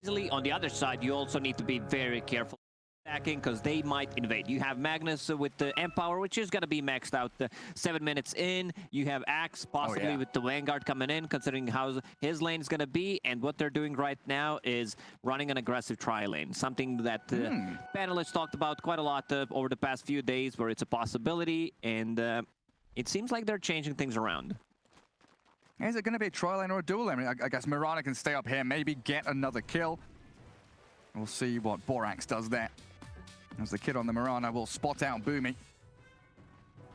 Easily. On the other side, you also need to be very careful attacking because they might invade. You have Magnus with the Empower, which is going to be maxed out 7 minutes in. You have Axe possibly with the Vanguard coming in, considering how his lane is going to be. And what they're doing right now is running an aggressive tri-lane, something that panelists talked about quite a lot over the past few days, where it's a possibility. And it seems like they're changing things around. Is it going to be a tri-lane or a dual lane? I guess Mirana can stay up here, maybe get another kill. We'll see what Borax does there. As the kid on the Mirana will spot out Boomy.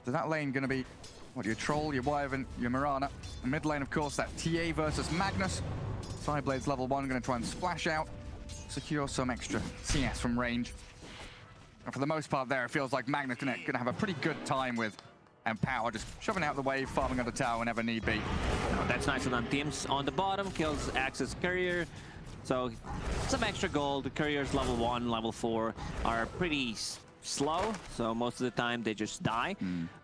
So that lane going to be, what, your Troll, your Wyvern, your Mirana. The mid lane, of course, that TA versus Magnus. Sideblade's level 1, going to try and splash out, secure some extra CS from range. And for the most part there, it feels like Magnus going to have a pretty good time with Empower, just shoving out the wave, farming on the tower whenever need be. Oh, that's nice of them. Teams on the bottom, kills Axe's Courier. So some extra gold. The Couriers level 1, level 4 are pretty slow, so most of the time they just die.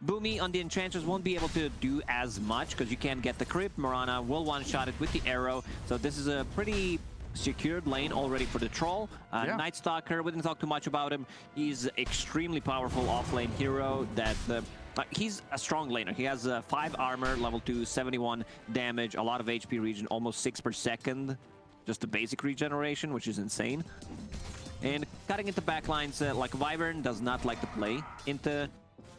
Boomy on the Enchantress won't be able to do as much because you can't get the creep. Mirana will one-shot it with the arrow, so this is a pretty secured lane already for the Troll. Night Stalker, we didn't talk too much about him. He's extremely powerful off-lane hero that... he's a strong laner. He has 5 armor, level 2, 71 damage, a lot of HP regen, almost 6 per second. Just the basic regeneration, which is insane. And cutting into backlines like Wyvern does not like to play into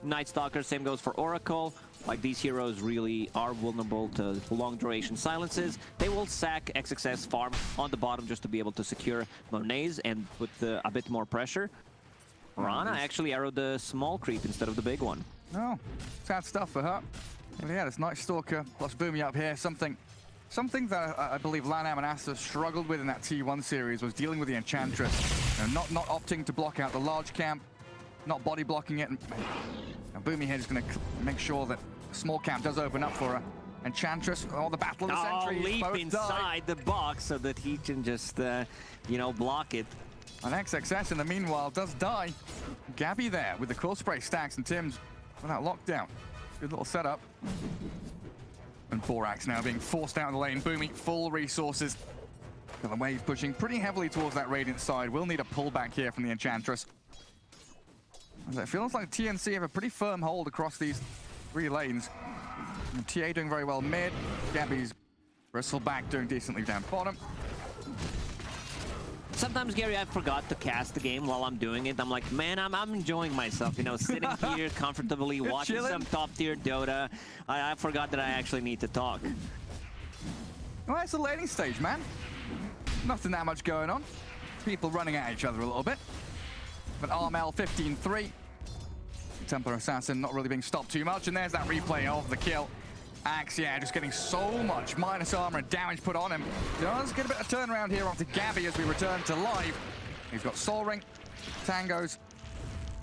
Night Stalker. Same goes for Oracle. Like, these heroes really are vulnerable to long duration silences. They will sack XXS farm on the bottom just to be able to secure Monets and put a bit more pressure. Mirana actually arrowed the small creep instead of the big one. Oh, sad stuff for her. Yeah, this Night Stalker plus Boomy up here, something that I believe LANAM and Aster struggled with in that T1 series was dealing with the Enchantress. You know, not opting to block out the large camp, not body blocking it. And Boomy here is going to make sure that small camp does open up for her. Enchantress, the battle of the century. Leap inside the box so that he can just, you know, block it. And XXS in the meanwhile does die. Gabby there with the core spray stacks and Tim's without lockdown. Good little setup. And Borax now being forced out of the lane. Boomy, full resources. Got the wave pushing pretty heavily towards that Radiant side. We'll need a pullback here from the Enchantress. And it feels like TNC have a pretty firm hold across these 3 lanes. And TA doing very well mid. Gabby's Bristleback doing decently down bottom. Sometimes, Gary, I forgot to cast the game while I'm doing it. I'm like, man, I'm enjoying myself, you know, sitting here comfortably, watching some top-tier Dota. I forgot that I actually need to talk. Well, it's a laning stage, man. Nothing that much going on. People running at each other a little bit. But Armel 15-3. Templar Assassin not really being stopped too much. And there's that replay of the kill. Axe, yeah, just getting so much minus armor and damage put on him. Does get a bit of turnaround here onto Gabby as we return to live. He's got Soul Ring, Tangos,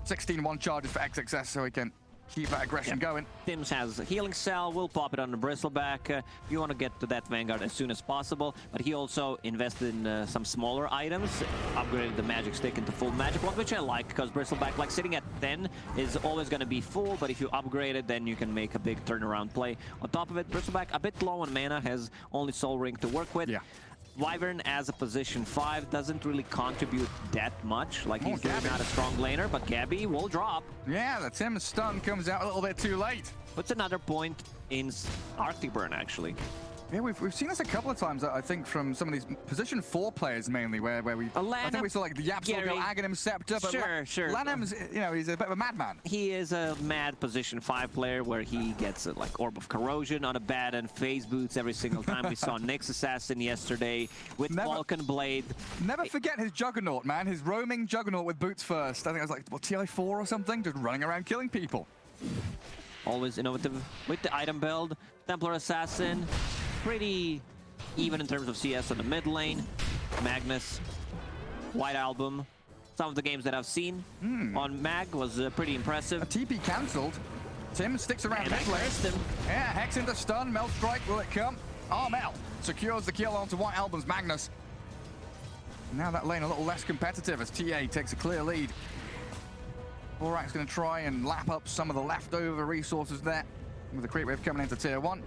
16-1 charges for XXS so he can keep that aggression going. Tims has a healing cell. We'll pop it on the Bristleback. You want to get to that Vanguard as soon as possible. But he also invested in some smaller items, upgraded the Magic Stick into full Magic Wand, which I like because Bristleback, like sitting at 10, is always going to be full. But if you upgrade it, then you can make a big turnaround play. On top of it, Bristleback a bit low on mana, has only Soul Ring to work with. Wyvern as a position 5 doesn't really contribute that much. Like, he's really not a strong laner, but Gabby will drop. Yeah, the Tim's stun comes out a little bit too late. Puts another point in Arctic Burn, actually. Yeah, we've seen this a couple of times, I think, from some of these position 4 players mainly, where we I think we saw like the Yapsol go Aghanim Scepter, but sure. LANAM's, you know, he's a bit of a madman. He is a mad position 5 player where he gets like Orb of Corrosion on a bat and phase boots every single time. We saw Nyx Assassin yesterday with Vulcan Blade. Never forget his Juggernaut, man. His roaming Juggernaut with boots first. I think it was like, what, TI4 or something? Just running around killing people. Always innovative with the item build. Templar Assassin, pretty even in terms of CS on the mid lane. Magnus, White Album. Some of the games that I've seen on Mag was pretty impressive. A TP cancelled. Tim sticks around mid lane. Yeah, Hex into stun. Melt Strike, will it come? Armel secures the kill onto White Album's Magnus. Now that lane a little less competitive as TA takes a clear lead. Borax going to try and lap up some of the leftover resources there with the creep wave coming into tier 1.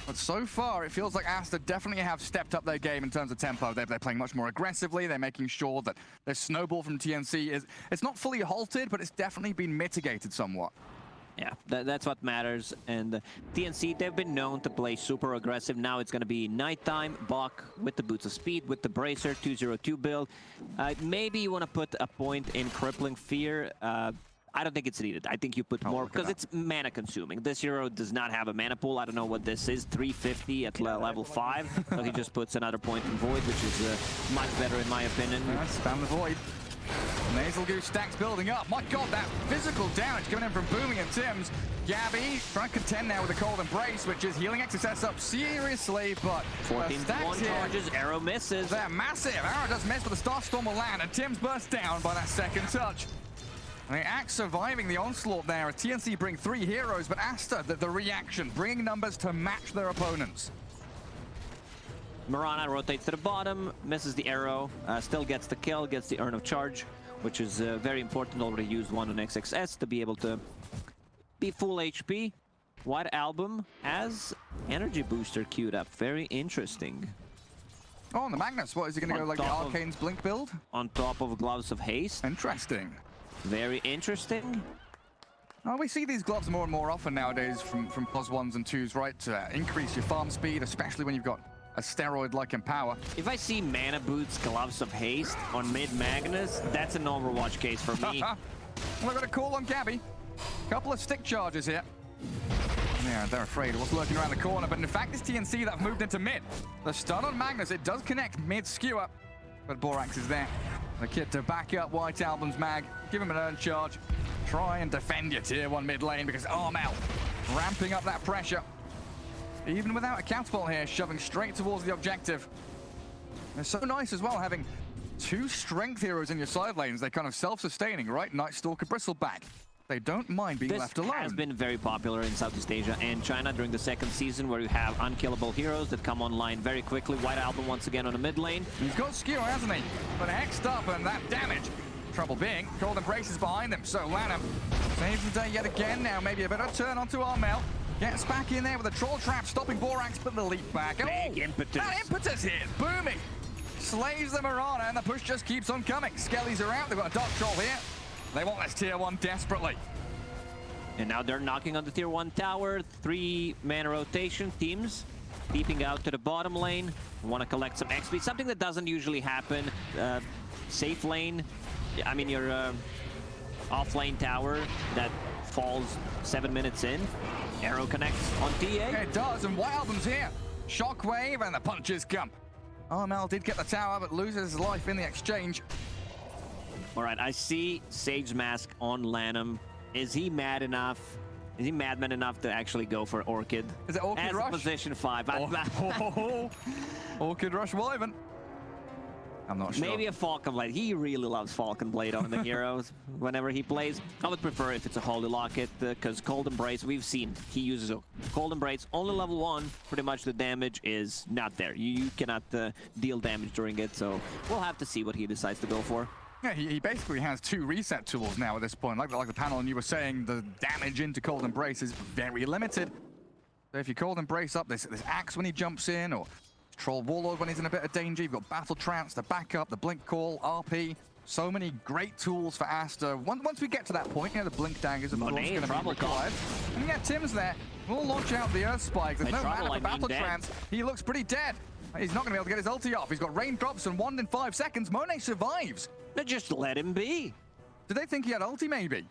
But so far, it feels like Aster definitely have stepped up their game in terms of tempo. They're playing much more aggressively. They're making sure that their snowball from TNC it's not fully halted, but it's definitely been mitigated somewhat. Yeah, that's what matters. And TNC, they've been known to play super aggressive. Now it's going to be nighttime, Bach with the Boots of Speed, with the Bracer, 202 build. Maybe you want to put a point in Crippling Fear. I don't think it's needed. I think you put more because it's mana consuming. This hero does not have a mana pool. I don't know what this is, 350 at level 5. So he just puts another point in Void, which is much better in my opinion. Spam the Void. Nasal Goose stacks building up. My god, that physical damage coming in from Booming and Tim's. Gabby trying to contend now with a Cold Embrace, which is healing XSS up seriously, but 14 one charges, arrow misses. They're massive. Arrow does miss, but the Star Storm will land, and Tim's burst down by that second touch. I mean, Axe surviving the onslaught there. TNC bring 3 heroes, but Aster, the reaction, bringing numbers to match their opponents. Mirana rotates to the bottom, misses the arrow, still gets the kill, gets the Urn of Charge, which is very important. Already used one on XXS to be able to be full HP. White Album has Energy Booster queued up. Very interesting. Oh, and the Magnus, what, is he going to go like the Arcane's Blink build? On top of Gloves of Haste. Interesting. Very interesting. Oh, we see these gloves more and more often nowadays from +1s and 2s, right? To increase your farm speed, especially when you've got a steroid-like Empower. If I see Mana Boots, Gloves of Haste on mid Magnus, that's an Overwatch case for me. We've got a call on Gabby. Couple of stick charges here. Yeah, they're afraid of what's lurking around the corner, but in fact it's TNC that have moved into mid. The stun on Magnus, it does connect mid skewer, but Borax is there. The kid to back up White Album's mag, give him an Urn Charge, try and defend your tier 1 mid lane because Armel ramping up that pressure. Even without a catapult here, shoving straight towards the objective. It's so nice as well having 2 strength heroes in your side lanes. They're kind of self-sustaining, right? Night Stalker, Bristleback. They don't mind being left alone. This has been very popular in Southeast Asia and China during the 2nd season, where you have unkillable heroes that come online very quickly. White Album once again on the mid lane. He's got skewer, hasn't he? But hexed up and that damage. Trouble being, Cold Embrace is behind him, so Lanham saves the day yet again. Now maybe a bit of turn onto Armel. Gets back in there with a Troll Trap, stopping Borax, but the leap back. Big impetus. That impetus hit, booming. Slays the Mirana, and the push just keeps on coming. Skellies are out, they've got a Dark Troll here. They want this tier 1 desperately. And now they're knocking on the tier 1 tower. 3 mana rotation teams. Deeping out to the bottom lane. Want to collect some XP. Something that doesn't usually happen. Safe lane. I mean, your off-lane tower that falls 7 minutes in. Arrow connects on TA. It does, and White Album's here. Shockwave, and the punches come. Armel did get the tower, but loses his life in the exchange. All right, I see Sage Mask on Lanham. Is he mad enough? Is he madman enough to actually go for Orchid? Is it Orchid Rush? Position 5. Orchid Rush Wyvern. I'm not sure. Maybe a Falcon Blade. He really loves Falcon Blade on the heroes whenever he plays. I would prefer if it's a Holy Locket, because Cold Embrace, we've seen he uses a Cold Embrace. Only level 1, pretty much the damage is not there. You cannot deal damage during it, so we'll have to see what he decides to go for. Yeah, he basically has 2 reset tools now at this point. Like the panel and you were saying, the damage into Cold Embrace is very limited. So if you Cold Embrace up, this Axe when he jumps in, or Troll Warlord when he's in a bit of danger, you've got Battle Trance, the backup, the Blink Call, RP. So many great tools for Aster. Once we get to that point, you know, the Blink Daggers of course going to be required. And yeah, Tim's there. We'll launch out the Earth Spike. There's no mana for Battle Trance. He looks pretty dead. He's not going to be able to get his ulti off. He's got raindrops and wand in 5 seconds. Monet survives. Just let him be. Did they think he had ulti, maybe?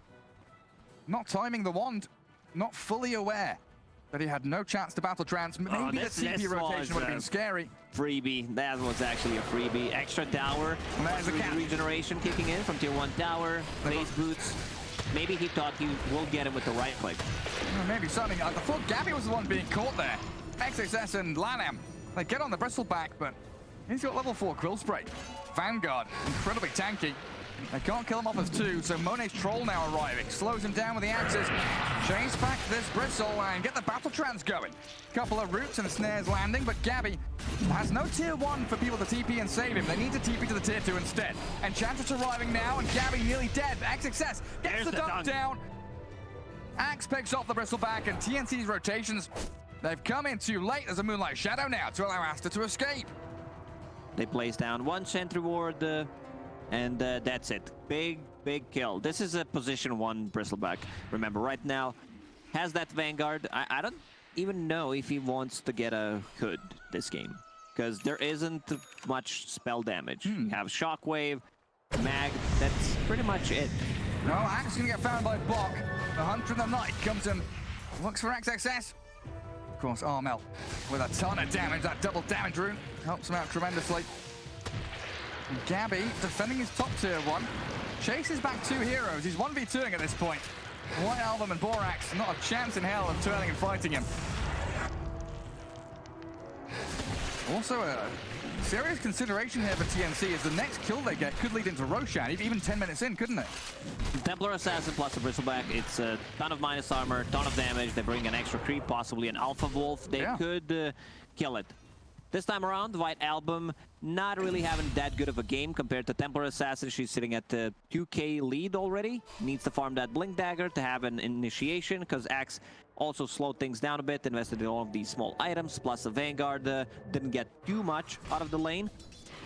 Not timing the wand. Not fully aware that he had no chance to Battle Trance. Maybe the TP rotation would have been scary. Freebie. That was actually a freebie. Extra tower. There's a regeneration kicking in from tier 1 tower. Base boots. Maybe he thought he will get him with the right click. Maybe something. I thought Gabby was the one being caught there. XXS and Lanham. They get on the Bristleback, but he's got level 4 Quill Spray. Vanguard, incredibly tanky. They can't kill him off as 2, so Monet's Troll now arriving. Slows him down with the axes. Chase back this Bristle and get the Battle Trance going. Couple of roots and snares landing, but Gabby has no tier 1 for people to TP and save him. They need to TP to the tier 2 instead. Enchantress arriving now, and Gabby nearly dead. XXS gets the dunk down. Axe picks off the Bristleback, and TNC's rotations They've come in too late. There's a Moonlight Shadow now to allow Aster to escape. They place down one sentry ward, and that's it. Big kill. This is a position 1 Bristleback. Remember, right now, has that Vanguard. I don't even know if he wants to get a Hood this game, because there isn't much spell damage. You have Shockwave, Mag, that's pretty much it. No, Axe is going to get found by Bok. The Hunter in the Night comes in, looks for XXS. Of course, Armel with a ton of damage. That double damage rune helps him out tremendously. And Gabby defending his top tier 1. Chases back 2 heroes. He's 1v2ing at this point. White Album and Borax, not a chance in hell of turning and fighting him. Also, a serious consideration here for TNC is the next kill they get could lead into Roshan, even 10 minutes in, couldn't it? Templar Assassin plus a Bristleback, it's a ton of minus armor, ton of damage. They bring an extra creep, possibly an Alpha Wolf. They could kill it. This time around, White Album not really having that good of a game compared to Templar Assassin. She's sitting at the 2k lead already. Needs to farm that Blink Dagger to have an initiation, because Axe also slowed things down a bit, invested in all of these small items, plus the Vanguard didn't get too much out of the lane.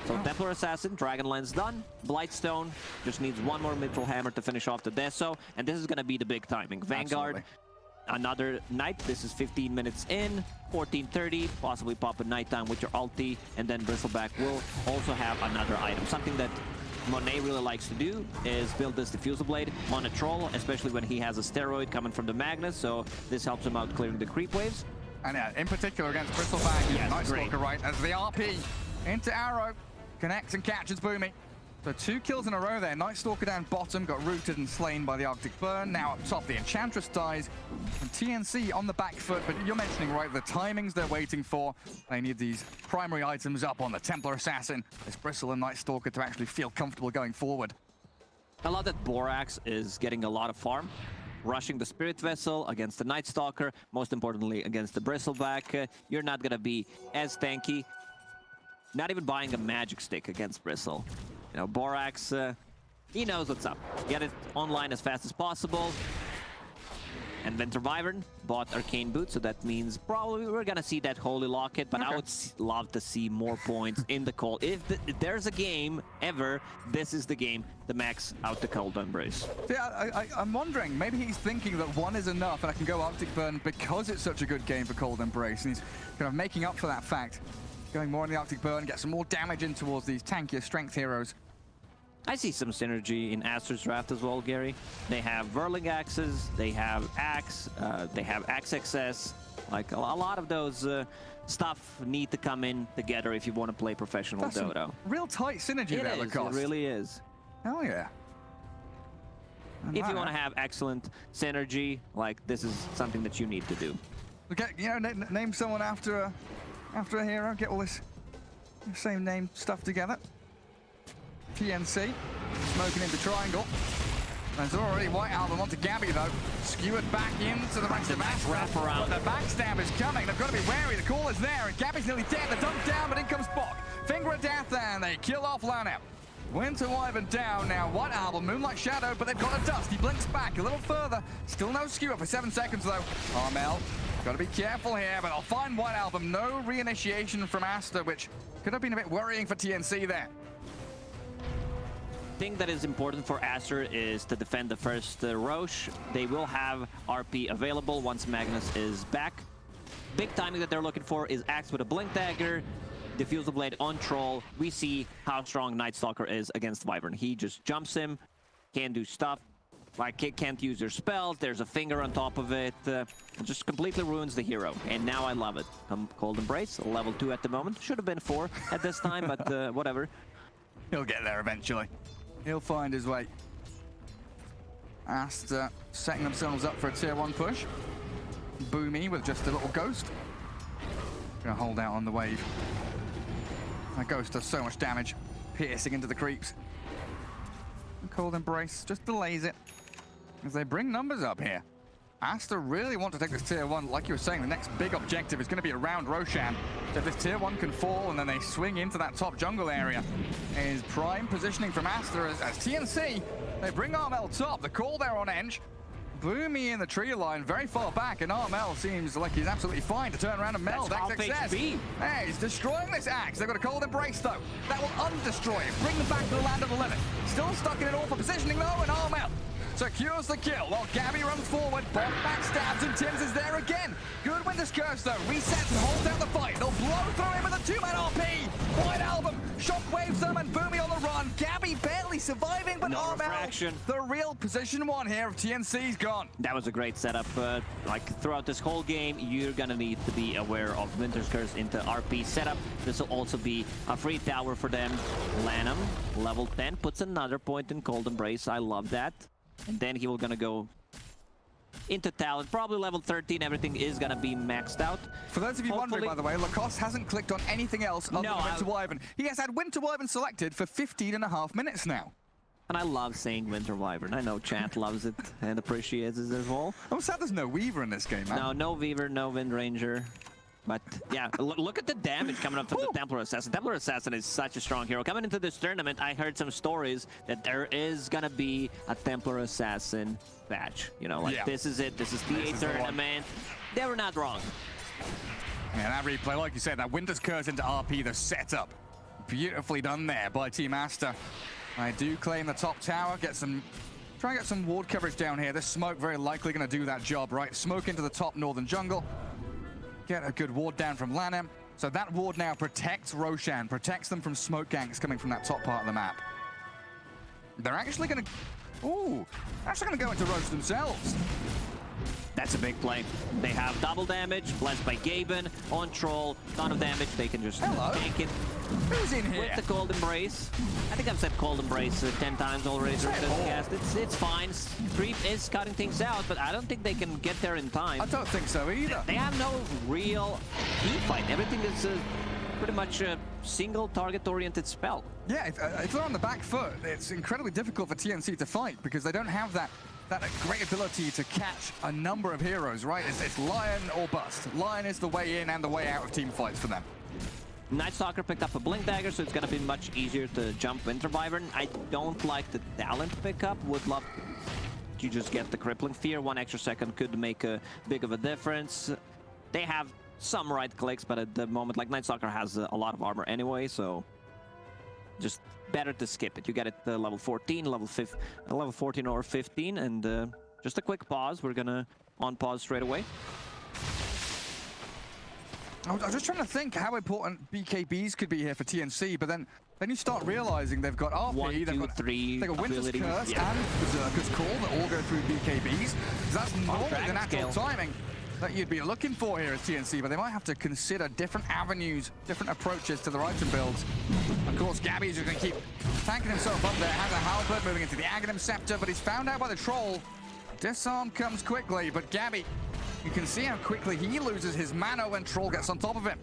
So Templar Assassin, Dragonlance done. Blightstone just needs one more Mithril Hammer to finish off the Deso, and this is going to be the big timing. Vanguard, another Knight. This is 15 minutes in, 14:30, possibly pop a Nighttime with your ulti, and then Bristleback will also have another item. Something that Monet really likes to do is build this Diffusal Blade on a Troll, especially when he has a Steroid coming from the Magnus, so this helps him out clearing the creep waves. And in particular against Bristleback, Night Stalker, right, as the RP into Arrow, connects and catches Boomy. So 2 kills in a row there. Night Stalker down bottom, got rooted and slain by the Arctic Burn. Now up top, the Enchantress dies. And TNC on the back foot, but you're mentioning, right, the timings they're waiting for. They need these primary items up on the Templar Assassin, this Bristle and Night Stalker, to actually feel comfortable going forward. I love that Borax is getting a lot of farm. Rushing the Spirit Vessel against the Night Stalker, most importantly against the Bristleback. You're not gonna be as tanky. Not even buying a magic stick against Bristle. You know, Borax, he knows what's up. Get it online as fast as possible. And then Wyvern bought Arcane Boots, so that means probably we're gonna see that Holy Locket, but I would love to see more points in the call. If there's a game ever, this is the game to max out the Cold Embrace. Yeah, I'm wondering, maybe he's thinking that 1 is enough and I can go Arctic Burn because it's such a good game for Cold Embrace, and he's kind of making up for that fact. Going more in the Arctic Burn, get some more damage in towards these tankier strength heroes. I see some synergy in Aster's draft as well, Gary. They have Whirling Axes, they have Axe, they have Axe XS. Like, a lot of those stuff need to come in together if you want to play professional Dota. Real tight synergy there, Lacoste. It really is. Hell yeah. If you want to have excellent synergy, like, this is something that you need to do. Okay, you know, name someone after a hero, get all this same name stuff together. TNC, smoking into Triangle. There's already White Album onto Gabby, though. Skewered back into the rest of Aster. Wrap around. But the backstab is coming. They've got to be wary. The call is there, and Gabby's nearly dead. The dunk down, but in comes Bok. Finger of Death, and they kill off Lana. Winter Wyvern down now. White Album, Moonlight Shadow, but they've got a Dust. He blinks back a little further. Still no skewer for 7 seconds, though. Armel, got to be careful here, but they'll find White Album. No reinitiation from Aster, which could have been a bit worrying for TNC there. Thing that is important for Aster is to defend the first Roche. They will have RP available once Magnus is back. Big timing that they're looking for is Axe with a Blink Dagger, Diffusal Blade on Troll. We see how strong Night Stalker is against Wyvern. He just jumps him, can't do stuff, like can't use their spells. There's a finger on top of it. Just completely ruins the hero. And now I love it. Cold Embrace, level 2 at the moment. Should have been 4 at this time, but whatever. He'll get there eventually. He'll find his way. Aster setting themselves up for a tier 1 push. Boomy with just a little ghost. Gonna hold out on the wave. That ghost does so much damage, piercing into the creeps. The Cold Embrace just delays it as they bring numbers up here. Aster really want to take this tier 1. Like you were saying, the next big objective is going to be around Roshan. So if this tier 1 can fall and then they swing into that top jungle area, is prime positioning from Aster as TNC. They bring Armel top. The call there on Eng. Boomy in the tree line, very far back, and Armel seems like he's absolutely fine to turn around and meld. That's half success. HP. Hey, he's destroying this Axe. They've got a cold embrace, though. That will undestroy it, bring them back to the land of the living. Still stuck in an awful positioning, though, and Armel secures the kill while Gabby runs forward. Bomb backstabs, and Tims is there again. Good Winter's Curse, though. Resets and holds down the fight. They'll blow through him with a 2-man RP. White Album shockwaves them, and Boomy on the run. Gabby barely surviving, but Armel, the real position one here of TNC's gone. That was a great setup. Like throughout this whole game, you're gonna need to be aware of Winter's Curse into RP setup. This will also be a free tower for them. Lanham, level 10, puts another point in Cold Embrace. I love that. And then he will gonna go into talent, probably level 13. Everything is gonna be maxed out. For those of you wondering, by the way, Lacoste hasn't clicked on anything else other than Winter Wyvern. He has had Winter Wyvern selected for 15.5 minutes now. And I love saying Winter Wyvern. I know chat loves it and appreciates it as well. I'm sad there's no Weaver in this game, man. No Weaver, no Wind Ranger. But yeah, look at the damage coming up from the Templar Assassin. Templar Assassin is such a strong hero. Coming into this tournament, I heard some stories that there is gonna be a Templar Assassin patch. You know, like this is it. This is the tournament. They were not wrong. Yeah, that replay, like you said, that Winter's Curse into RP, the setup. Beautifully done there by Team Aster. I do claim the top tower, try and get some ward coverage down here. This smoke very likely gonna do that job, right? Smoke into the top northern jungle. Get a good ward down from Lanham. So that ward now protects Roshan, protects them from smoke ganks coming from that top part of the map. They're actually gonna, actually gonna go into Roche themselves. That's a big play. They have double damage, blessed by Gaben, on Troll, ton of damage. They can just tank it. Who's in here? With the Cold Embrace. I think I've said Cold Embrace 10 times already during this cast. It's fine. Creep is cutting things out, but I don't think they can get there in time. I don't think so either. They have no real team fight. Everything is pretty much a single target-oriented spell. Yeah, if they're on the back foot, it's incredibly difficult for TNC to fight because they don't have that great ability to catch a number of heroes, right? It's Lion or bust. Lion is the way in and the way out of team fights for them. Night Stalker picked up a Blink Dagger, so it's gonna be much easier to jump Winter Wyvern. I don't like the talent pickup. Would love to just get the Crippling Fear. 1 extra second could make a big of a difference. They have some right clicks, but at the moment, like, Night Stalker has a lot of armor anyway, so just better to skip it. You get it level 14, level 14 or 15, and just a quick pause. We're gonna on-pause straight away. I was just trying to think how important BKBs could be here for TNC, but then you start realizing they've got RP, 1, 2, 3 they've got Winter's abilities. Curse and Berserker's Call that all go through BKBs. That's normally the natural timing that you'd be looking for here at TNC, but they might have to consider different avenues, different approaches to their item builds. Of course, Gabby's just going to keep tanking himself up there, has a halberd moving into the Aghanim Scepter, but he's found out by the Troll. Disarm comes quickly, but Gabby, you can see how quickly he loses his mana when Troll gets on top of him.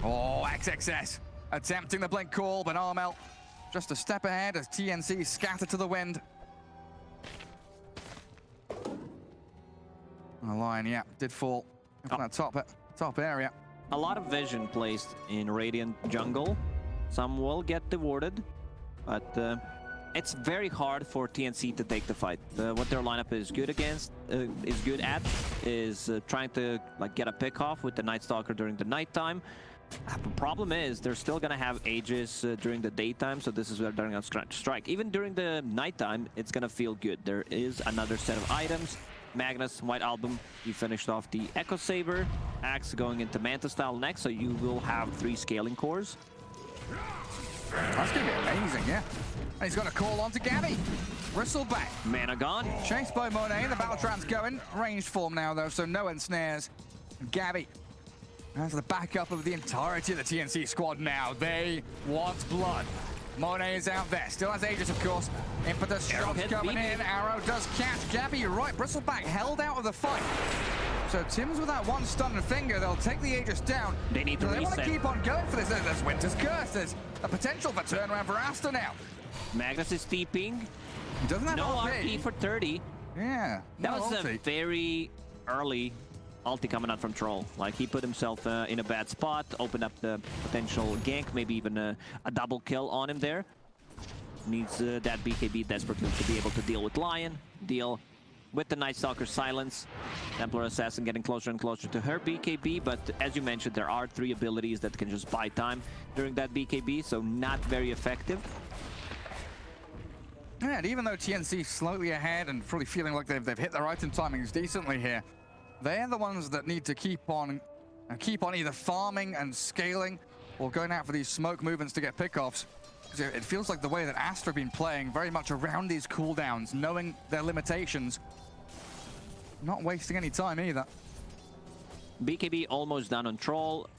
Oh, XXS attempting the blink call, but Armel just a step ahead as TNC scatter to the wind. The Lion, yeah, did fall from that top area. A lot of vision placed in Radiant Jungle. Some will get rewarded, but it's very hard for TNC to take the fight. What their lineup is good is trying to get a pick off with the Night Stalker during the nighttime. The problem is they're still gonna have Aegis during the daytime, so this is where they're gonna strike. Even during the nighttime, it's gonna feel good. There is another set of items. Magnus, White Album, you finished off the Echo Saber. Axe going into Manta style next, so you will have 3 scaling cores. That's gonna be amazing, yeah. And he's got a call on to Gabby. Bristleback. Mana gone. Chased by Monet, the battle trance going. Ranged form now though, so no ensnares. Gabby has the backup of the entirety of the TNC squad now. They want blood. Monet is out there, still has Aegis of course. Impetus shots coming in, Arrow does catch Gabby, you're right, Bristleback held out of the fight. So Tim's with that 1 stunned finger, they'll take the Aegis down. They need to reset. They want to keep on going for this. There's Winter's Curse, there's a potential for turnaround for Aster now. Magnus is steeping. He doesn't have no RP. RP for 30. Yeah. That was a very early ulti coming out from Troll. Like, he put himself in a bad spot, opened up the potential gank, maybe even a double kill on him there. Needs that BKB desperately to be able to deal with Lion, deal with the Night Stalker silence. Templar Assassin getting closer and closer to her BKB, but as you mentioned, there are 3 abilities that can just buy time during that BKB, so not very effective. Yeah, and even though TNC slightly ahead and probably feeling like they've hit their item timings decently here, they're the ones that need to keep on either farming and scaling or going out for these smoke movements to get pickoffs. Because it feels like the way that Aster have been playing very much around these cooldowns, knowing their limitations, not wasting any time either. BKB almost done on Troll.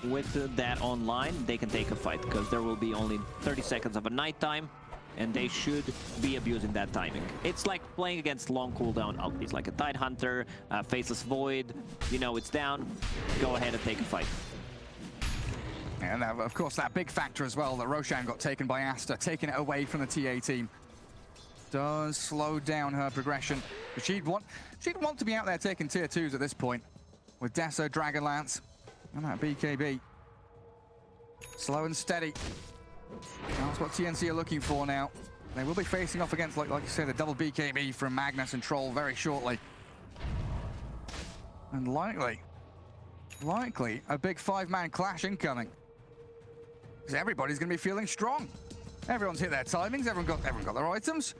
With that online, they can take a fight because there will be only 30 seconds of a night time, and they should be abusing that timing. It's like playing against long cooldown ultis, like a Tidehunter, Faceless Void. You know it's down, go ahead and take a fight. And of course, that big factor as well, that Roshan got taken by Aster, taking it away from the TA team, does slow down her progression. But she'd want to be out there taking tier 2s at this point, with Deso, Dragonlance, and that BKB. Slow and steady. That's what TNC are looking for now. They will be facing off against, like you said, the double BKB from Magnus and Troll very shortly. And likely, a big 5-man clash incoming. Because everybody's going to be feeling strong. Everyone's hit their timings, everyone got their items.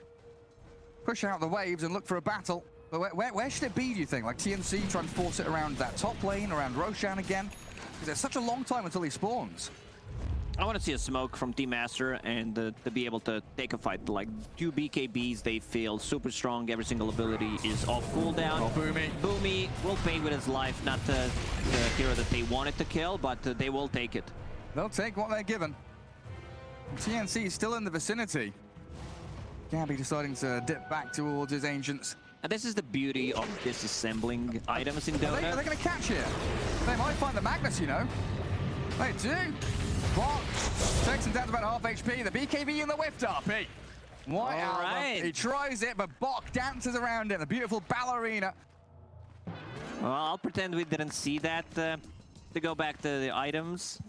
Push out the waves and look for a battle. But where should it be, do you think? Like TNC try and force it around that top lane, around Roshan again? Because it's such a long time until he spawns. I want to see a smoke from Team Aster and to be able to take a fight. Like 2 BKBs, they feel super strong. Every single ability is off cooldown. Oh, Boomy. Boomy will pay with his life, not the hero that they wanted to kill, but they will take it. They'll take what they're given. TNC is still in the vicinity. Gabby deciding to dip back towards his Ancients. And this is the beauty of disassembling items in Dota. Are they going to catch here? They might find the Magnus, you know. They do. Bok takes him down to about half HP. The BKB and the whiffed RP. White Album. He tries it, but Bok dances around it. The beautiful ballerina. Well, I'll pretend we didn't see that. To go back to the items,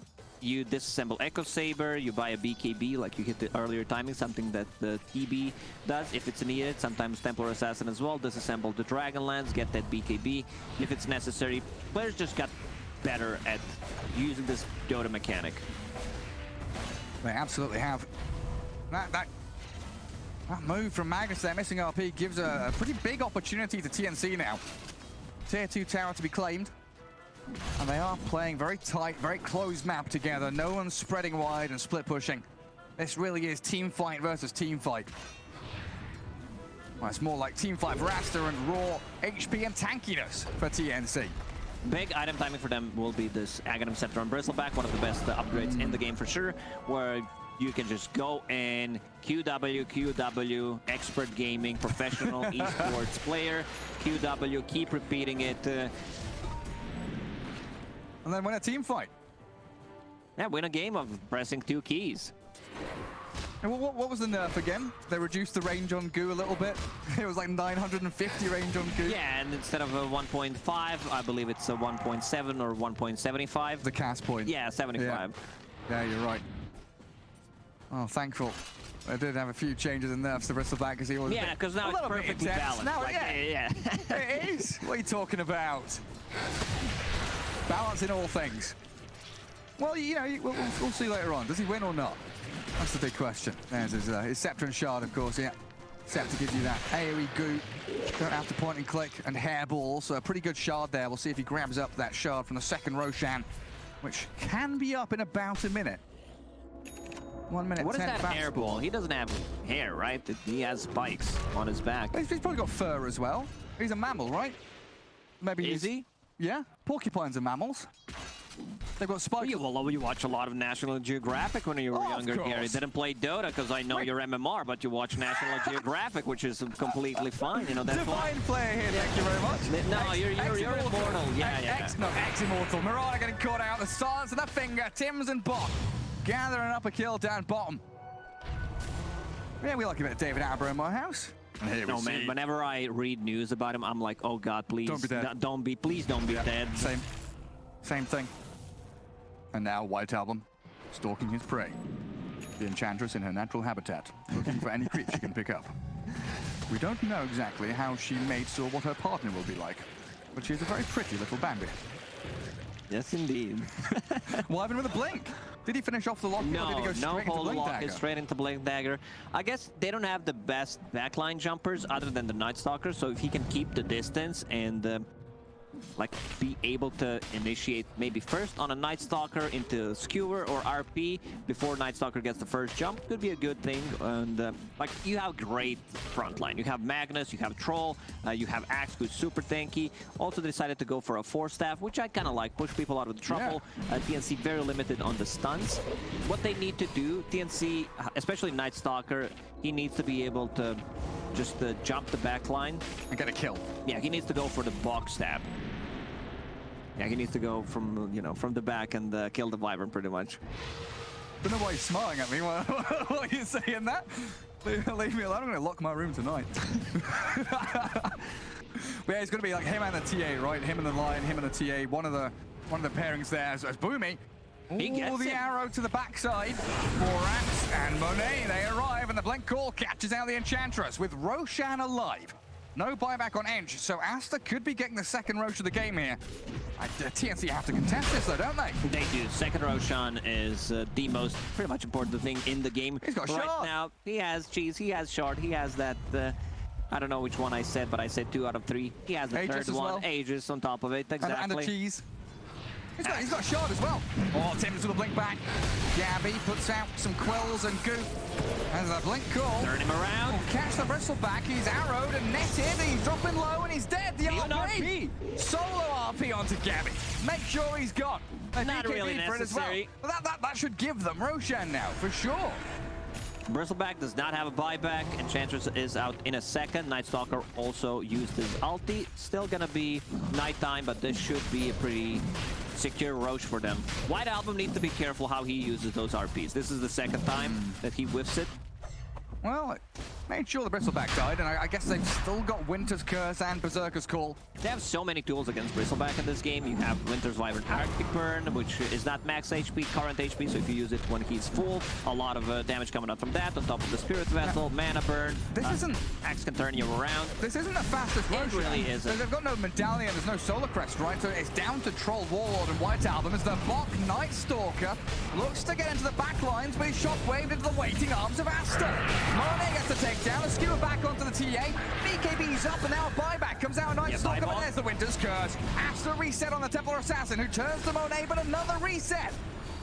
you disassemble Echo Saber, you buy a BKB, like you hit the earlier timing, something that the TB does if it's needed. Sometimes Templar Assassin as well. Disassemble the Dragonlance, get that BKB if it's necessary. Players just got better at using this Dota mechanic. They absolutely have. That move from Magnus there, missing RP, gives a pretty big opportunity to TNC now. Tier 2 tower to be claimed. And they are playing very tight, very closed map together. No one's spreading wide and split pushing. This really is team fight versus team fight. Well, it's more like team fight for Aster and raw HP and tankiness for TNC. Big item timing for them will be this Aghanim Scepter on Bristleback, one of the best upgrades in the game for sure, where you can just go and QW, expert gaming, professional esports player, QW, keep repeating it. And then win a team fight. Yeah, win a game of pressing 2 keys. And what was the nerf again? They reduced the range on Goo a little bit. It was like 950 range on Goo. Yeah, and instead of a 1.5, I believe it's a 1.7 or 1.75. The cast point. Yeah, 75. Yeah, you're right. Oh, thankful. I did have a few changes in nerfs to Bristleback because he was because now it's perfectly balanced. Now, like, yeah. It is. What are you talking about? Balance in all things. Well, you know, we'll see later on. Does he win or not? That's the big question. There's his Scepter and Shard, of course, yeah. Scepter gives you that AoE Goo. Don't have to point and click and hairball, so a pretty good Shard there. We'll see if he grabs up that Shard from the second Roshan, which can be up in about a minute. 1 minute. What is that hairball? He doesn't have hair, right? He has spikes on his back. He's probably got fur as well. He's a mammal, right? Maybe Is he? Yeah, porcupines are mammals. They've got spikes. Well, you watch a lot of National Geographic when you were younger, Gary. Didn't play Dota because I know you're MMR, but you watch National Geographic, which is completely fine. You know that's Divine player here. Thank you very much. No, you're immortal. Yeah. Ex-immortal. Mirana getting caught out. The silence and the finger. Tims and Bok gathering up a kill down bottom. Yeah, we like a bit of David Attenborough in my house. No, man, whenever I read news about him, I'm like, oh God, please don't be dead. Please don't be dead. Same thing. And now White Album, stalking his prey. The Enchantress in her natural habitat, looking for any creep she can pick up. We don't know exactly how she mates or what her partner will be like, but she's a very pretty little Bambi. Yes, indeed. Wyvern with a blink. Did he finish off the lock? No, or did he go straight no into hold blink lock, dagger? is straight into blink dagger. I guess they don't have the best backline jumpers other than the Night Stalker, so if he can keep the distance and like be able to initiate maybe first on a Night Stalker into Skewer or RP before Night Stalker gets the first jump, could be a good thing. And like, you have great frontline. You have Magnus, you have Troll, you have Axe, who's super tanky. Also decided to go for a 4-staff, which I kind of like, push people out of the trouble. Yeah. TNC very limited on the stuns. What they need to do, TNC, especially Night Stalker, he needs to be able to just jump the back line And get a kill. Yeah, he needs to go for the box stab. Yeah, he needs to go from, you know, from the back and kill the Wyvern pretty much. Don't know why he's smiling at me while you're saying that. Leave me alone. I'm going to lock my room tonight. But yeah, it's going to be like him and the TA, right? Him and the Lion, him and the TA. One of the pairings there as Boomy. Oh, the arrow to the backside. Borax and Monet, they arrive, and the blink call catches out the Enchantress with Roshan alive. No buyback on Edge, so Aster could be getting the second Rosh of the game here. TNC have to contest this though, don't they? They do. Second Roshan is the most pretty much important thing in the game. He's got right shard. Now, he has cheese, he has shard, he has that, I don't know which one I said, but I said 2 out of 3. He has the Aegis third one, well. Aegis on top of it, exactly. And the cheese. He's got a shard as well. Oh, Tim's with a blink back. Gabby puts out some quills and goo. And the blink call. Turn him around. Oh, catch the bristleback. He's arrowed and netted. He's dropping low and he's dead. The RP. Solo RP onto Gabby. Make sure he's gone. Not really necessary. Well, that should give them Roshan now, for sure. Bristleback does not have a buyback. Enchantress is out in a second. Night Stalker also used his ulti. Still gonna be nighttime, but this should be a pretty secure Rosh for them. White Album needs to be careful how he uses those RPs. This is the second time that he whiffs it. Well, it made sure the Bristleback died, and I guess they've still got Winter's Curse and Berserker's Call. They have so many tools against Bristleback in this game. You have Winter's Wyvern Arctic Burn, which is not max HP, current HP, so if you use it when he's full, a lot of damage coming out from that, on top of the Spirit Vessel, Mana Burn. This isn't... Axe can turn you around. This isn't the fastest It Roshan. really isn't. They've got no Medallion, there's no Solar Crest, right? So it's down to Troll, Warlord, and White Album as the Bok Night Stalker looks to get into the back lines, but he's shockwaved into the waiting arms of Aster. Monet gets the takedown, a skewer back onto the TA. BKB's up, and now a buyback comes out. Night Stalker, but there's the Winter's Curse. Aster reset on the Templar Assassin, who turns to Monet, but another reset.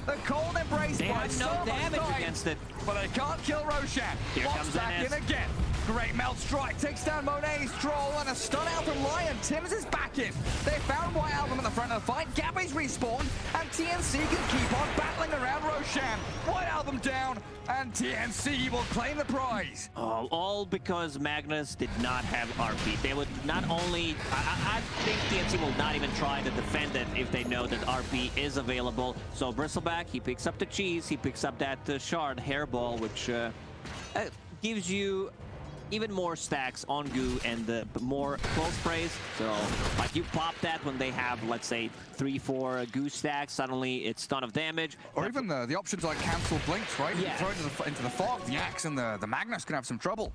The cold embrace They by have no so damage much against it. but they can't kill Roshan. Here Locks comes back NS. in again. Great melt strike takes down Monet's Troll and a stun out from Lion. Tim's is back in. They found White Album at the front of the fight. Gabby's respawned and TNC can keep on battling around Roshan. White Album down and TNC will claim the prize. Oh, all because Magnus did not have RP. They would not only... I think TNC will not even try to defend it if they know that RP is available. So Bristleback, he picks up the cheese, he picks up that shard hairball, which gives you even more stacks on goo and more close sprays. So like you pop that when they have, let's say, 3-4 goo stacks, suddenly it's ton of damage. Or even the options like cancel blinks, right? Yeah. Throw it into the fog. The Axe and the Magnus can have some trouble.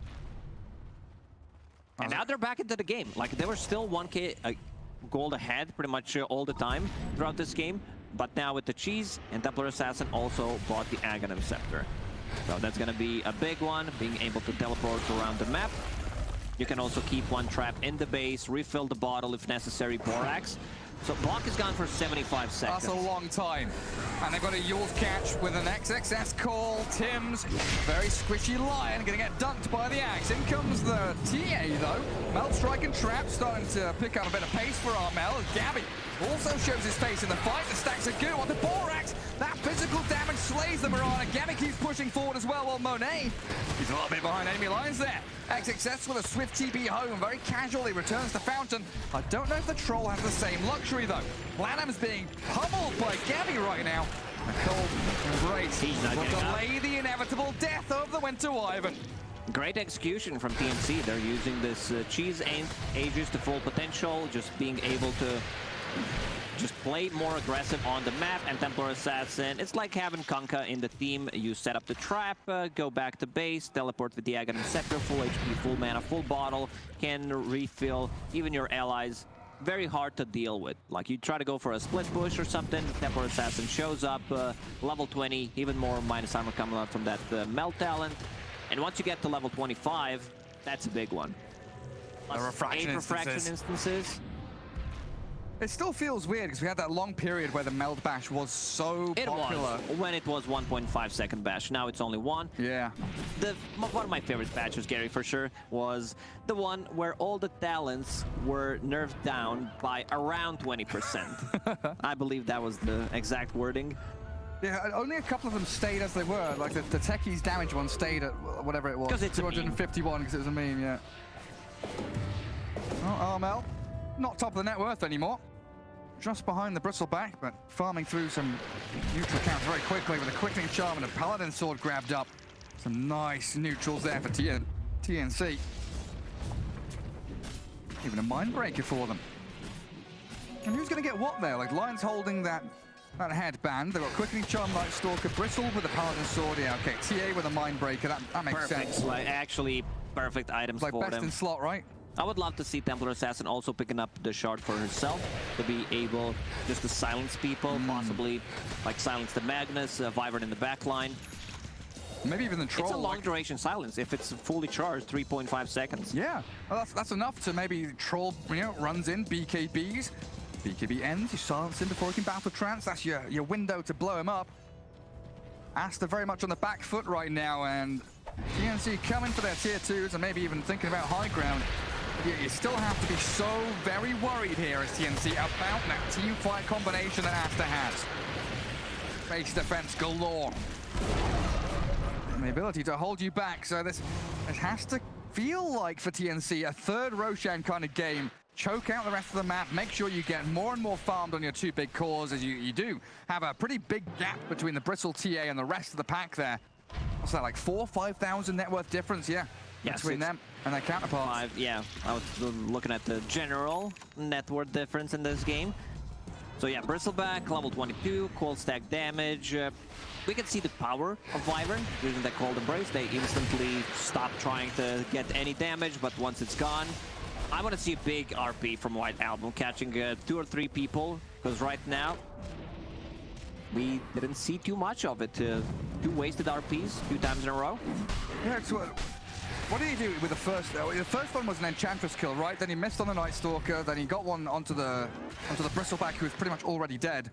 And now they're back into the game. Like, they were still 1k gold ahead pretty much all the time throughout this game. But now with the cheese, and Templar Assassin also bought the Aghanim Scepter. So that's going to be a big one, being able to teleport around the map. You can also keep one trap in the base, refill the bottle if necessary, Borax. So Bok is gone for 75 seconds. That's a long time. And they've got a Yule's catch with an XXS call. Tim's very squishy Lion gonna get dunked by the Axe. In comes the TA though. Melt Strike and Trap starting to pick up a bit of pace for Armel. Gabby also shows his face in the fight. The stacks of goo on the Borax. That physical damage slays the Mirana. Gabby keeps pushing forward as well, while Monet, he's a little bit behind enemy lines there. XXS with a swift TP home, very casually returns to Fountain. I don't know if the Troll has the same luxury though. Lanham's being pummeled by Gabby right now. The cold embrace will delay the inevitable death of the Winter Wyvern. Great execution from TNC. They're using this cheese Aegis to full potential, just being able to just play more aggressive on the map, and Templar Assassin, it's like having Kunkka in the team. You set up the trap, go back to base, teleport with the Aghanim Scepter, full HP, full mana, full bottle, can refill even your allies. Very hard to deal with. Like, you try to go for a split push or something, Templar Assassin shows up, level 20, even more minus armor coming out from that melt talent. And once you get to level 25, that's a big one. Plus refraction 8 refraction instances. It still feels weird because we had that long period where the meld bash was so popular. It was when it was 1.5 second bash. Now it's only 1. Yeah. One of my favorite patches, Gary, for sure, was the one where all the talents were nerfed down by around 20%. I believe that was the exact wording. Yeah, only a couple of them stayed as they were. Like the Techie's damage one stayed at whatever it was. Because it's 251 because it was a meme, yeah. Oh, Armel, not top of the net worth anymore. Just behind the Bristleback, but farming through some neutral counts very quickly with a Quickening Charm and a Paladin Sword grabbed up. Some nice neutrals there for TNC. Even a Mindbreaker for them. And who's going to get what there? Like, Lion's holding that headband. They've got Quickening Charm, Night Stalker, Bristle with a Paladin Sword. Yeah, okay, TA with a Mindbreaker. That makes sense. Like, actually, perfect items like for them. Best in slot, right? I would love to see Templar Assassin also picking up the shard for herself to be able just to silence people, possibly like silence the Magnus, Wyvern in the back line. Maybe even the Troll. It's a long duration silence if it's fully charged, 3.5 seconds. Yeah, well, that's enough to maybe Troll, runs in, BKBs. BKB ends, you silence him before he can battle trance. That's your window to blow him up. Aster very much on the back foot right now, and TNC coming for their tier 2s and maybe even thinking about high ground. You still have to be so very worried here as TNC about that team fight combination that Aster has. Base defense galore. And the ability to hold you back, so this has to feel like for TNC a third Roshan kind of game. Choke out the rest of the map, make sure you get more and more farmed on your 2 big cores, as you do have a pretty big gap between the Bristle TA and the rest of the pack there. What's that, like 4,000-5,000 net worth difference? Yeah. Yes, between them and their counterparts. Yeah, I was looking at the general net worth difference in this game. So yeah, Bristleback, level 22, cold stack damage. We can see the power of Wyvern using that Cold Embrace. They instantly stop trying to get any damage, but once it's gone, I want to see a big RP from White Album catching 2 or 3 people, because right now we didn't see too much of it. 2 wasted RPs 2 times in a row. Yeah, so what did he do with the first? The first one was an Enchantress kill, right? Then he missed on the Night Stalker. Then he got one onto the Bristleback, who was pretty much already dead.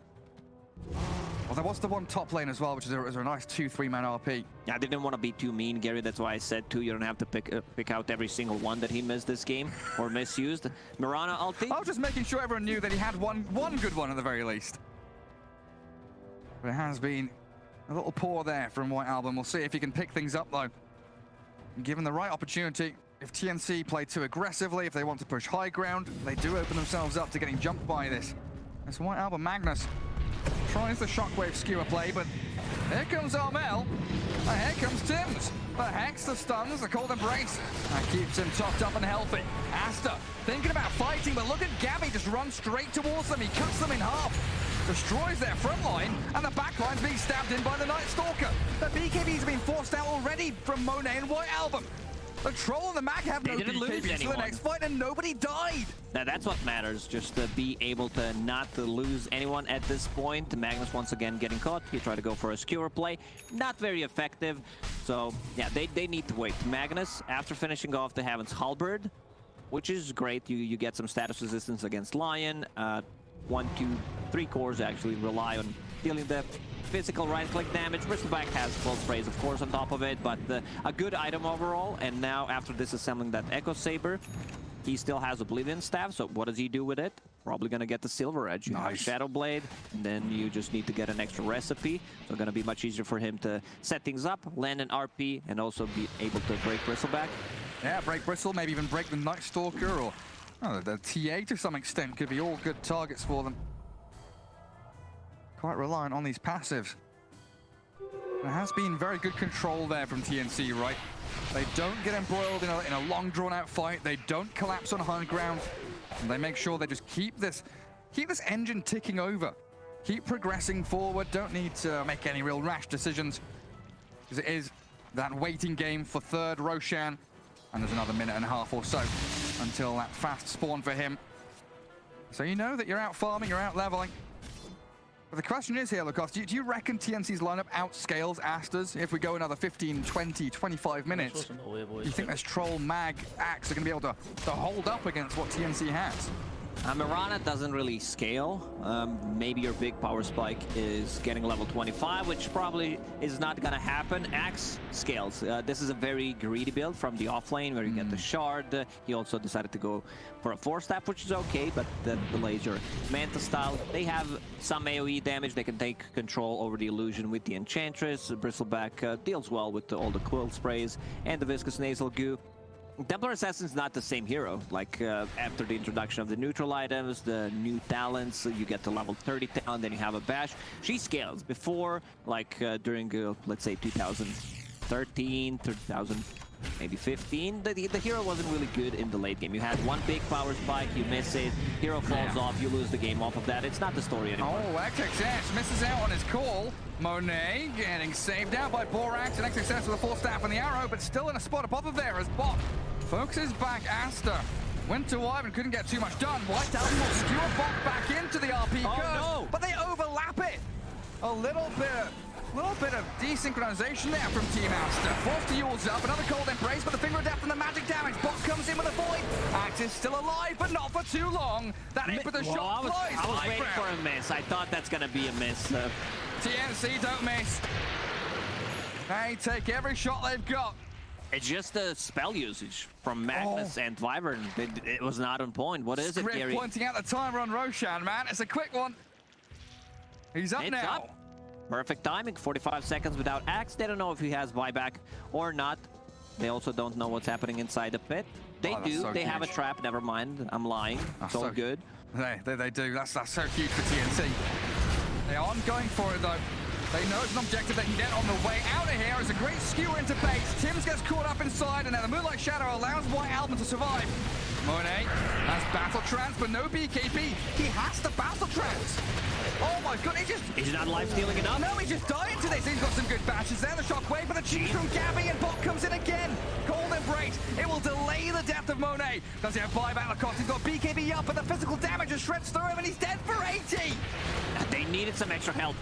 Well, there was the one top lane as well, which is a nice 2-3 man RP. Yeah, I didn't want to be too mean, Gary. That's why I said 2. You don't have to pick out every single one that he missed this game or misused. Mirana ulti. I was just making sure everyone knew that he had one good one at the very least. But it has been a little poor there from White Album. We'll see if he can pick things up though. Given the right opportunity, if TNC play too aggressively, if they want to push high ground, they do open themselves up to getting jumped by this. This White Album Magnus tries the Shockwave skewer play, but here comes Armel, and here comes Tim's. The Hex, the stuns, the Cold Embrace. That keeps him topped up and healthy. Aster thinking about fighting, but look at Gabby just run straight towards them. He cuts them in half. Destroys their front line, and the back line's being stabbed in by the Night Stalker. The BKBs have been forced out already from Monet and White Album. The Troll and the Mag have no BKBs to the next fight, and nobody died. Now that's what matters, just to be able to not to lose anyone at this point. Magnus once again getting caught. He tried to go for a skewer play. Not very effective. So yeah, they need to wait. Magnus, after finishing off the Heaven's Halberd, which is great. You get some status resistance against Lion. 1, 2, 3 cores actually rely on dealing the physical right-click damage. Bristleback has full sprays, of course, on top of it, but a good item overall. And now, after disassembling that Echo Saber, he still has Oblivion Staff, so what does he do with it? Probably gonna get the Silver Edge. You have Shadow Blade, and then you just need to get an extra recipe. So gonna be much easier for him to set things up, land an RP, and also be able to break Bristleback. Yeah, break Bristle, maybe even break the Night Stalker, or the TA to some extent could be all good targets for them. Quite reliant on these passives. There has been very good control there from TNC, right? They don't get embroiled in a long drawn-out fight. They don't collapse on high ground. And they make sure they just keep keep this engine ticking over. Keep progressing forward. Don't need to make any real rash decisions, because it is that waiting game for third Roshan. And there's another minute and a half or so until that fast spawn for him. So you know that you're out farming, you're out leveling. But the question is here, Lucas, do you reckon TNC's lineup outscales Aster's if we go another 15, 20, 25 minutes? Do you think this Troll, Mag, Axe are going to be able to hold up against what TNC has? Mirana doesn't really scale. Maybe your big power spike is getting level 25, which probably is not gonna happen. Axe scales. This is a very greedy build from the offlane where you get the shard. He also decided to go for a 4-step, which is okay, but that delays your Manta style. They have some AoE damage. They can take control over the illusion with the Enchantress. Bristleback deals well with all the quill sprays and the viscous nasal goo. Templar Assassin's not the same hero. Like, after the introduction of the neutral items, the new talents, you get to level 30 talent, then you have a bash. She scales. Before, like, during, let's say, 2013, 2000, maybe 15, the hero wasn't really good in the late game. You had one big power spike, you miss it, hero falls off, you lose the game off of that. It's not the story anymore. Oh, XXS misses out on his call. Monet getting saved out by Borax, and XXS with a 4-staff on the arrow, but still in a spot above there as Bot focuses back Aster. Went to Ivan, couldn't get too much done. White Album will skewer Bot back into the RP curve, no. but they overlap it. A little bit of desynchronization there from Team Aster. Forced to use up, another cold embrace, but the finger of death and the magic damage. Bot comes in with a void. Axe is still alive, but not for too long. That hit with the shot flies. I was waiting for a miss. I thought that's gonna be a miss. TNC don't miss. They take every shot they've got. It's just the spell usage from Magnus and Wyvern. It was not on point. What is it, Gary? Pointing out the timer on Roshan, man. It's a quick one. He's up now. Up. Perfect timing. 45 seconds without Axe. They don't know if he has buyback or not. They also don't know what's happening inside the pit. They do. So they have a trap. Never mind. I'm lying. It's all good. They do. That's so huge for TNC. They aren't going for it, though. They know it's an objective they can get on the way out of here. It's a great skewer into base. Tims gets caught up inside, and now the Moonlight Shadow allows White Album to survive. Monet has Battle Trance, but no BKB. He has to Battle Trance. Oh my god, he's not life stealing enough. No, he just died into this. He's got some good bashes there. The shockwave, but the cheese from Gabby, and Bot comes in again. Cold Embrace. It will delay the death of Monet. Does he have buyback? Lacoste, he's got BKB up, but the physical damage just shreds through him, and he's dead for 80. They needed some extra help.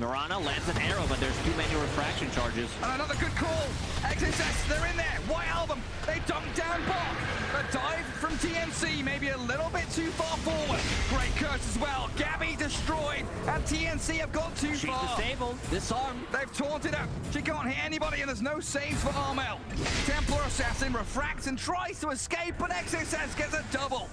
Mirana lands an arrow, but there's too many refraction charges. And another good call. XXS, they're in there. White Album, they dunk down Bot. A dive from TNC, maybe a little bit too far forward. Great curse as well. Gabby destroyed, and TNC have gone too far. She's disabled. Disarmed. They've taunted her. She can't hit anybody, and there's no saves for Armel. Templar Assassin refracts and tries to escape, but XXS gets a double.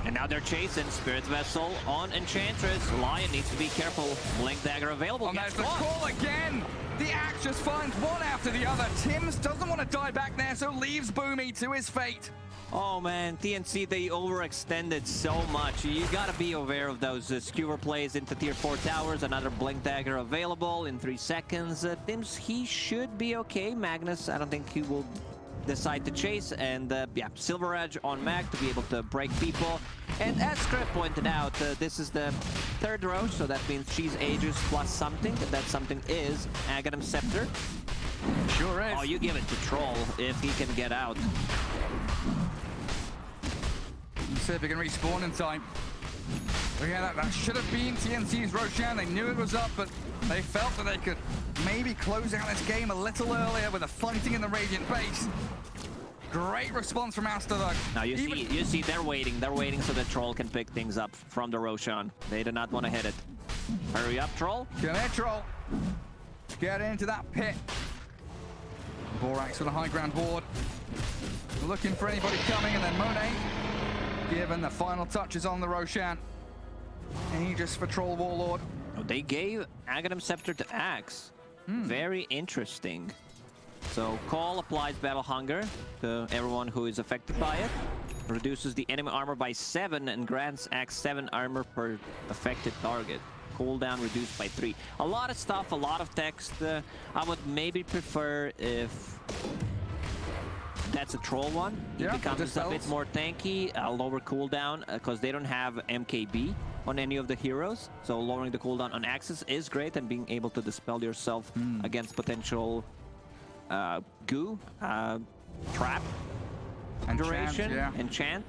And now they're chasing Spirit Vessel on Enchantress. Lion needs to be careful. Blink Dagger available. And there's the call again. The Axe just finds one after the other. Tims doesn't want to die back there, so leaves Boomy to his fate. Oh man, TNC, they overextended so much. You gotta be aware of those skewer plays into tier 4 towers. Another Blink Dagger available in 3 seconds. Tims, he should be okay. Magnus, I don't think he will decide to chase, and yeah, Silver Edge on Mag to be able to break people. And as Script pointed out, this is the 3rd row, so that means she's Aegis plus something, and that something is Aghanim Scepter. Sure is. Oh, you give it to Troll if he can get out. Let's see if he can respawn in time. But yeah, that should have been TNC's Roshan. They knew it was up, but they felt that they could maybe close out this game a little earlier with the fighting in the Radiant base. Great response from Aster, though. Now you see, they're waiting. They're waiting so that Troll can pick things up from the Roshan. They do not want to hit it. Hurry up, Troll. Come here, Troll. Get into that pit. Borax with a high ground board. Looking for anybody coming, and then Monet given the final touches on the Roshan. Aegis for Troll Warlord. Oh, they gave Aghanim Scepter to Axe. Very interesting. So Call applies Battle Hunger to everyone who is affected by it. Reduces the enemy armor by 7 and grants Axe 7 armor per affected target. Cooldown reduced by 3. A lot of stuff, a lot of text. I would maybe prefer if that's a Troll one. It becomes a bit more tanky, a lower cooldown, because they don't have MKB. on any of the heroes. So lowering the cooldown on Axis is great, and being able to dispel yourself against potential goo, trap, duration, enchant.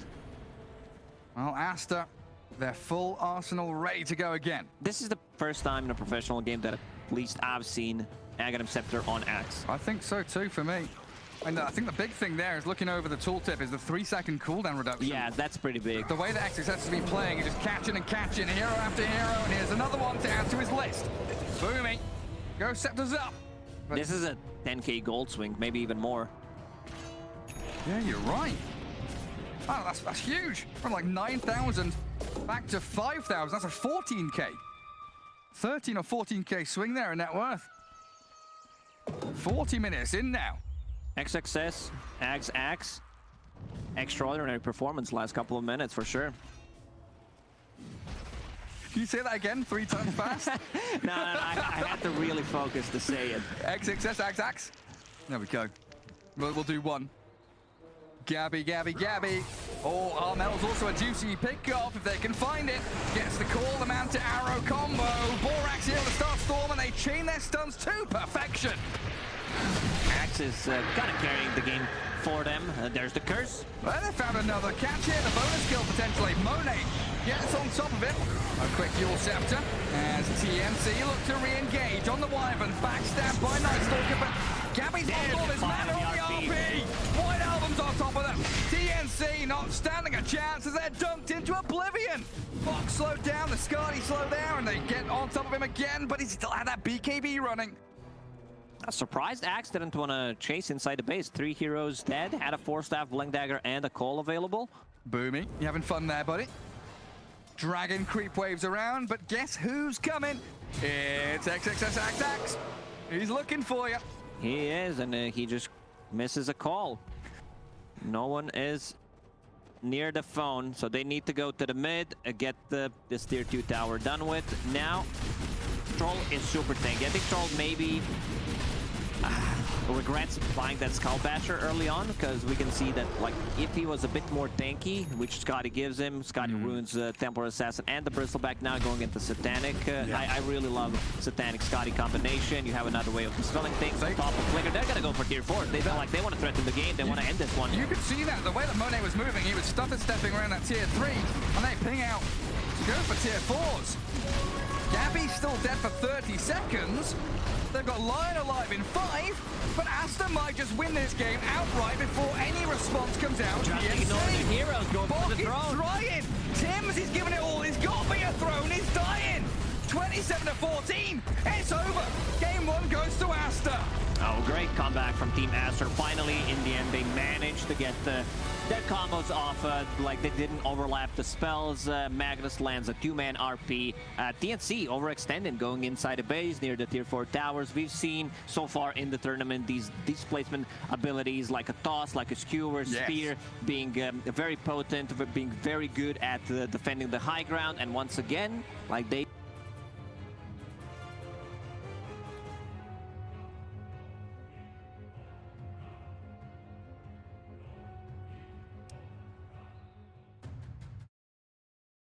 Well, Aster, their full arsenal ready to go again. This is the first time in a professional game that at least I've seen Aghanim Scepter on Axe. I think so too for me. And I think the big thing there is looking over the tooltip is the 3-second cooldown reduction. Yeah, that's pretty big. The way that Axis has to be playing, he's just catching and catching, hero after hero, and here's another one to add to his list. Boomy, go Scepters up. But this is a 10k gold swing, maybe even more. yeah, you're right. Oh, that's huge. From like 9,000 back to 5,000. That's a 14k. 13 or 14k swing there in net worth. 40 minutes in now. XXS, Axe. Extraordinary performance last couple of minutes for sure. Can you say that again 3 times fast? No, I had to really focus to say it. XXS, Axe. There we go. We'll do one. Gabby. Oh, Armel's also a juicy pick-off if they can find it. Gets the call, the man-to-arrow combo. Borax here to start Storm, and they chain their stuns to perfection. Axe is kind of carrying the game for them. There's the curse. Well, they found another catch here, the bonus kill potentially. Monet gets on top of it. A quick Yule Scepter as TNC look to re-engage on the Wyvern. Backstabbed by Night Stalker, but Gabby's lost all his mana on the RP. White Album's on top of them. TNC not standing a chance as they're dunked into oblivion. Fox slowed down, the Skadi slowed there, and they get on top of him again, but he still had that BKB running. A surprised Axe didn't want to chase inside the base. 3 heroes dead, had a 4-staff, Blink Dagger, and a call available. Boomy, you having fun there, buddy? Dragon creep waves around, but guess who's coming? It's XXS Axe. He's looking for you. He is, and he just misses a call. No one is near the phone, so they need to go to the mid, get this tier 2 tower done with. Now, Troll is super tanky. I think Troll maybe regrets buying that Skull Basher early on, because we can see that, like, if he was a bit more tanky, which Skadi gives him, Skadi ruins Temporal Assassin and the Bristleback, now going into Satanic. I really love Satanic Skadi combination. You have another way of dispelling things on top of Flicker. They're gonna go for tier 4. They feel like they want to threaten the game. They want to end this one. You could see that, the way that Monet was moving, he was stepping around that tier 3, and they ping out to go for tier 4s. Gabby's still dead for 30 seconds. They've got Lion alive in 5, but Aster might just win this game outright before any response comes out. Just ignore the heroes, go for the throne. Trying. Tim's, he's giving it all. He's got to be a throne. He's dying. 27-14. It's over. Game 1 goes to Aster. Oh, great comeback from Team Aster. Finally, in the end, they managed to get their combos off. Like, they didn't overlap the spells. Magnus lands a 2-man RP. TNC overextended, going inside the base near the tier 4 towers. We've seen so far in the tournament these displacement abilities like a toss, like a skewer, spear, being very potent, being very good at defending the high ground. And once again, like, they